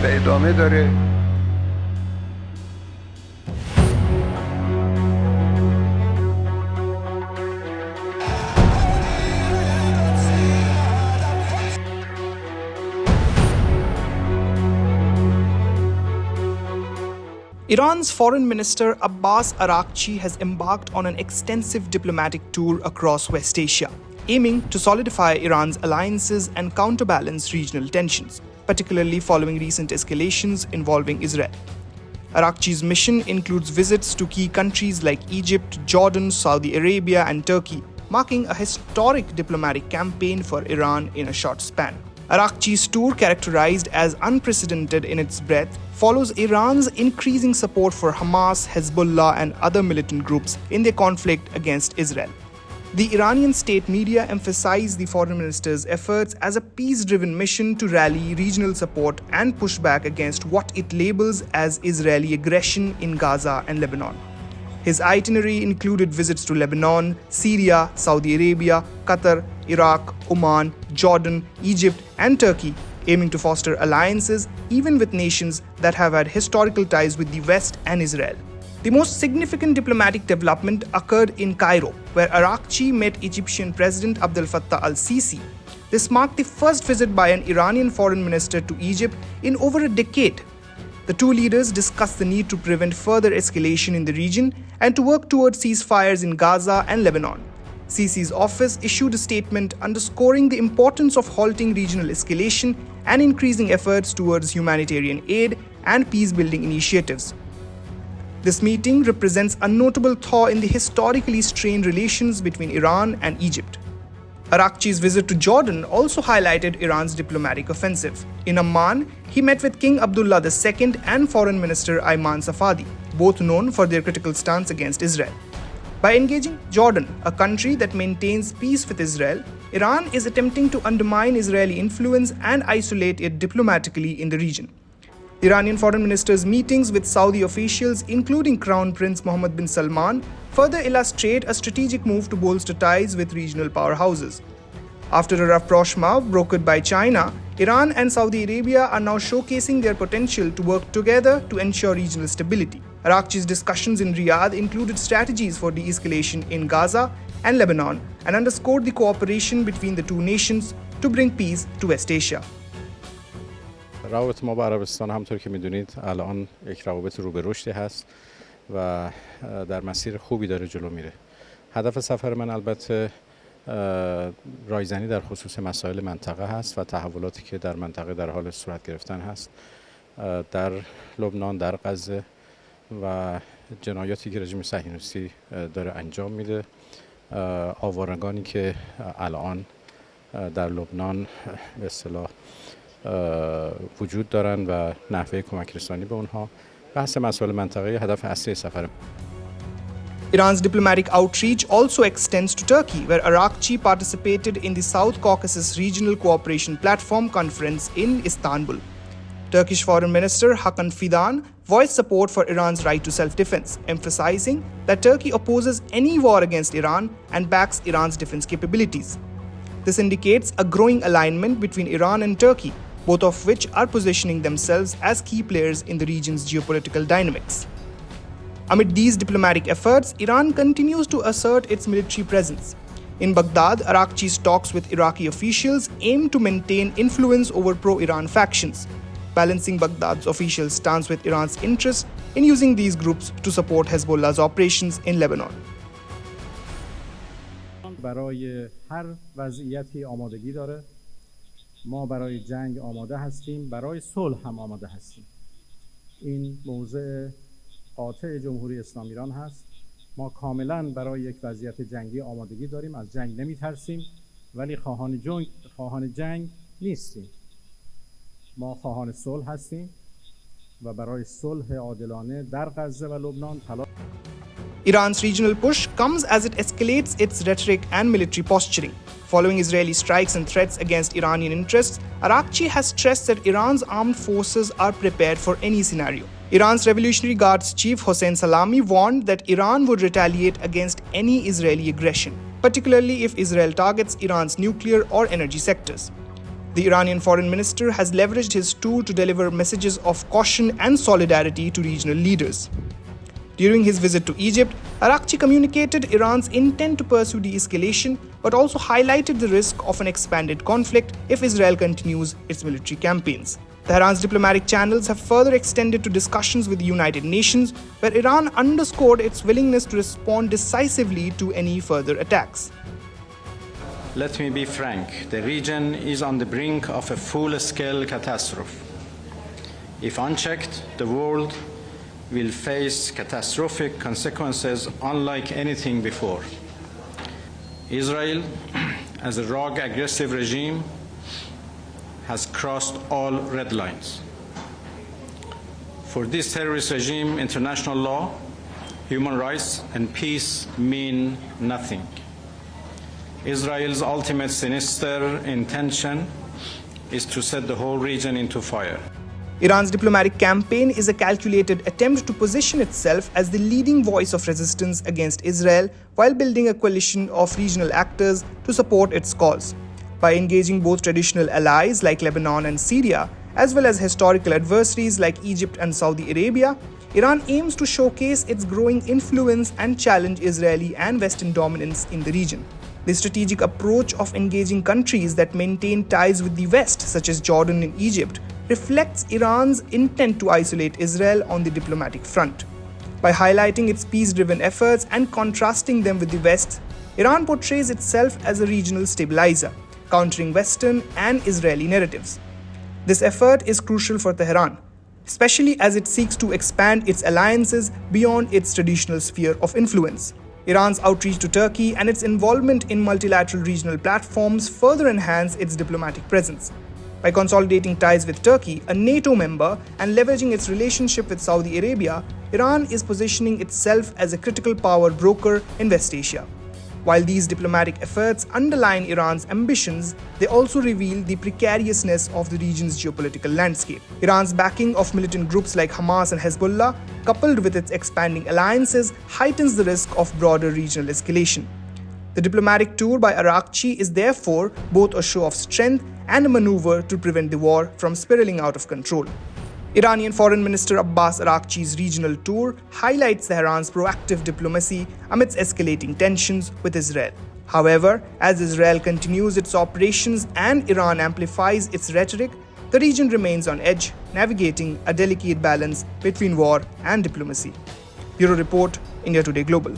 و ادامه داره. Iran's Foreign Minister Abbas Araghchi has embarked on an extensive diplomatic tour across West Asia, aiming to solidify Iran's alliances and counterbalance regional tensions, particularly following recent escalations involving Israel. Araghchi's mission includes visits to key countries like Egypt, Jordan, Saudi Arabia, and Turkey, marking a historic diplomatic campaign for Iran in a short span. Araghchi's tour, characterized as unprecedented in its breadth, follows Iran's increasing support for Hamas, Hezbollah, and other militant groups in their conflict against Israel. The Iranian state media emphasize the foreign minister's efforts as a peace-driven mission to rally regional support and push back against what it labels as Israeli aggression in Gaza and Lebanon. His itinerary included visits to Lebanon, Syria, Saudi Arabia, Qatar, Iraq, Oman, Jordan, Egypt, and Turkey, aiming to foster alliances even with nations that have had historical ties with the West and Israel. The most significant diplomatic development occurred in Cairo, where Araghchi met Egyptian President Abdel Fattah al-Sisi. This marked the first visit by an Iranian foreign minister to Egypt in over a decade. The two leaders discussed the need to prevent further escalation in the region and to work towards ceasefires in Gaza and Lebanon. Sisi's office issued a statement underscoring the importance of halting regional escalation and increasing efforts towards humanitarian aid and peace-building initiatives. This meeting represents a notable thaw in the historically strained relations between Iran and Egypt. Araghchi's visit to Jordan also highlighted Iran's diplomatic offensive. In Amman, he met with King Abdullah II and Foreign Minister Ayman Safadi, both known for their critical stance against Israel. By engaging Jordan, a country that maintains peace with Israel, Iran is attempting to undermine Israeli influence and isolate it diplomatically in the region. The Iranian foreign minister's meetings with Saudi officials, including Crown Prince Mohammed bin Salman, further illustrate a strategic move to bolster ties with regional powerhouses. After a rapprochement brokered by China, Iran and Saudi Arabia are now showcasing their potential to work together to ensure regional stability. Araghchi's discussions in Riyadh included strategies for de-escalation in Gaza and Lebanon and underscored the cooperation between the two nations to bring peace to West Asia. روابط ما با عربستان همطور که میدونید الان یک روابط رو به رشدی هست و در مسیر خوبی داره جلو میره. هدف سفر من البته رایزنی در خصوص مسائل منطقه هست و تحولاتی که در منطقه در حال صورت گرفتن هست در لبنان، در غزه و جنایاتی که رژیم صهیونیستی داره انجام میده، آوارگانی که الان در لبنان به اصطلاح وجود دارن و نحوه کمک رسانی به اونها. بحث مسائل منطقه هدف اصلی سفر. Iran's diplomatic outreach also extends to Turkey, where Araghchi participated in the South Caucasus Regional Cooperation Platform Conference in Istanbul. Turkish Foreign Minister Hakan Fidan voiced support for Iran's right to self-defense, emphasizing that Turkey opposes any war against Iran and backs Iran's defense capabilities. This indicates a growing alignment between Iran and Turkey, both of which are positioning themselves as key players in the region's geopolitical dynamics. Amid these diplomatic efforts, Iran continues to assert its military presence. In Baghdad, Araghchi's talks with Iraqi officials aim to maintain influence over pro-Iran factions, balancing Baghdad's official stance with Iran's interest in using these groups to support Hezbollah's operations in Lebanon. برای هر وضعیتی آمادگی داره. ما برای جنگ آماده هستیم، برای صلح هم آماده هستیم. این موضع قاطع جمهوری اسلامی ایران هست. ما کاملا برای یک وضعیت جنگی آمادگی داریم، از جنگ نمیترسیم، ولی خواهان جنگ نیستیم. ما خواهان صلح هستیم و برای صلح عادلانه در غزه و لبنان تلاش. Iran's regional push comes as it escalates its rhetoric and military posturing. Following Israeli strikes and threats against Iranian interests, Araghchi has stressed that Iran's armed forces are prepared for any scenario. Iran's Revolutionary Guards Chief Hossein Salami warned that Iran would retaliate against any Israeli aggression, particularly if Israel targets Iran's nuclear or energy sectors. The Iranian foreign minister has leveraged his tour to deliver messages of caution and solidarity to regional leaders. During his visit to Egypt, Araghchi communicated Iran's intent to pursue de-escalation, but also highlighted the risk of an expanded conflict if Israel continues its military campaigns. Tehran's diplomatic channels have further extended to discussions with the United Nations, where Iran underscored its willingness to respond decisively to any further attacks. Let me be frank, the region is on the brink of a full-scale catastrophe. If unchecked, the world will face catastrophic consequences unlike anything before. Israel, as a rogue, aggressive regime, has crossed all red lines. For this terrorist regime, international law, human rights, and peace mean nothing. Israel's ultimate sinister intention is to set the whole region into fire. Iran's diplomatic campaign is a calculated attempt to position itself as the leading voice of resistance against Israel while building a coalition of regional actors to support its cause. By engaging both traditional allies like Lebanon and Syria, as well as historical adversaries like Egypt and Saudi Arabia, Iran aims to showcase its growing influence and challenge Israeli and Western dominance in the region. The strategic approach of engaging countries that maintain ties with the West, such as Jordan and Egypt, reflects Iran's intent to isolate Israel on the diplomatic front. By highlighting its peace-driven efforts and contrasting them with the West, Iran portrays itself as a regional stabilizer, countering Western and Israeli narratives. This effort is crucial for Tehran, especially as it seeks to expand its alliances beyond its traditional sphere of influence. Iran's outreach to Turkey and its involvement in multilateral regional platforms further enhance its diplomatic presence. By consolidating ties with Turkey, a NATO member, and leveraging its relationship with Saudi Arabia, Iran is positioning itself as a critical power broker in West Asia. While these diplomatic efforts underline Iran's ambitions, they also reveal the precariousness of the region's geopolitical landscape. Iran's backing of militant groups like Hamas and Hezbollah, coupled with its expanding alliances, heightens the risk of broader regional escalation. The diplomatic tour by Araghchi is therefore both a show of strength and a maneuver to prevent the war from spiraling out of control. Iranian Foreign Minister Abbas Araghchi's regional tour highlights Tehran's proactive diplomacy amidst escalating tensions with Israel. However, as Israel continues its operations and Iran amplifies its rhetoric, the region remains on edge, navigating a delicate balance between war and diplomacy. Bureau Report, India Today Global.